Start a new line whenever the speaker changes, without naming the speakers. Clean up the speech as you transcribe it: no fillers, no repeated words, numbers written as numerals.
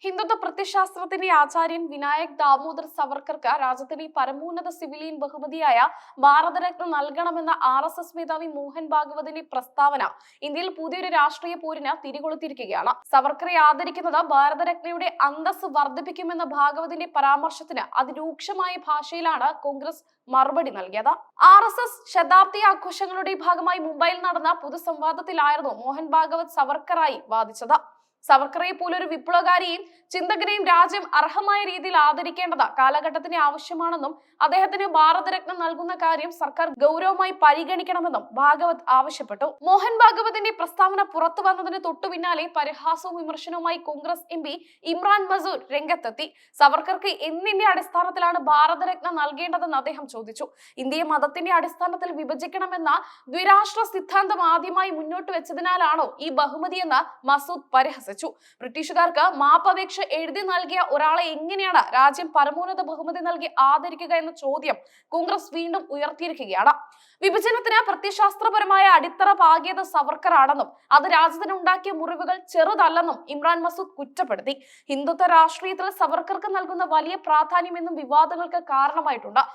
ഹിന്ദുത്വ പ്രത്യയശാസ്ത്രത്തിന്റെ ആചാര്യൻ വിനായക് ദാമോദർ സവർക്കർക്ക് രാജ്യത്തിന്റെ പരമോന്നത സിവിലിയൻ ബഹുമതിയായ ഭാരതരത്ന നൽകണമെന്ന RSS മേധാവി മോഹൻ ഭാഗവതിന്റെ പ്രസ്താവന ഇന്ത്യയിൽ പുതിയൊരു രാഷ്ട്രീയ പോരിന് തിരികൊളുത്തിയിരിക്കുകയാണ്. സവർക്കറെ ആദരിക്കുന്നത് ഭാരതരത്നയുടെ അന്തസ് വർദ്ധിപ്പിക്കുമെന്ന ഭാഗവതിന്റെ പരാമർശത്തിന് അതിരൂക്ഷമായ ഭാഷയിലാണ് കോൺഗ്രസ് മറുപടി നൽകിയത്. RSS ശതാബ്ദി ആഘോഷങ്ങളുടെ ഭാഗമായി മുംബൈയിൽ നടന്ന പൊതുസംവാദത്തിലായിരുന്നു മോഹൻ ഭാഗവത് സവർക്കറായി വാദിച്ചത്. സവർക്കറെ പോലൊരു വിപ്ലവകാരിയെയും ചിന്തകനെയും രാജ്യം അർഹമായ രീതിയിൽ ആദരിക്കേണ്ടത് കാലഘട്ടത്തിന് ആവശ്യമാണെന്നും അദ്ദേഹത്തിന് ഭാരതരത്ന നൽകുന്ന കാര്യം സർക്കാർ ഗൗരവമായി പരിഗണിക്കണമെന്നും ഭാഗവത് ആവശ്യപ്പെട്ടു. മോഹൻ ഭാഗവതിന്റെ പ്രസ്താവന പുറത്തു വന്നതിന് തൊട്ടു പിന്നാലെ പരിഹാസവും വിമർശനവുമായി കോൺഗ്രസ് MP ഇമ്രാൻ മസൂർ രംഗത്തെത്തി. സവർക്കർക്ക് എന്തിന്റെ അടിസ്ഥാനത്തിലാണ് ഭാരതരത്ന നൽകേണ്ടതെന്ന് അദ്ദേഹം ചോദിച്ചു. ഇന്ത്യയെ മതത്തിന്റെ അടിസ്ഥാനത്തിൽ വിഭജിക്കണമെന്ന ദ്വിരാഷ്ട്ര സിദ്ധാന്തം ആദ്യമായി മുന്നോട്ട് വെച്ചതിനാലാണോ ഈ ബഹുമതിയെന്ന് മസൂദ് പരിഹസിച്ചു. ബ്രിട്ടീഷുകാർക്ക് മാപ്പപേക്ഷ എഴുതി നൽകിയ ഒരാളെ എങ്ങനെയാണ് രാജ്യം പരമോന്നത ബഹുമതി നൽകി ആദരിക്കുക എന്ന ചോദ്യം കോൺഗ്രസ് വീണ്ടും ഉയർത്തിയിരിക്കുകയാണ്. വിഭജനത്തിന് പ്രത്യയശാസ്ത്രപരമായ അടിത്തറ പാകിയത് സവർക്കറാണെന്നും അത് രാജ്യത്തിന് ഉണ്ടാക്കിയ മുറിവുകൾ ചെറുതല്ലെന്നും ഇമ്രാൻ മസൂദ് കുറ്റപ്പെടുത്തി. ഹിന്ദുത്വ രാഷ്ട്രീയത്തിൽ സവർക്കർക്ക് നൽകുന്ന വലിയ പ്രാധാന്യം എന്നും വിവാദങ്ങൾക്ക് കാരണമായിട്ടുണ്ട്.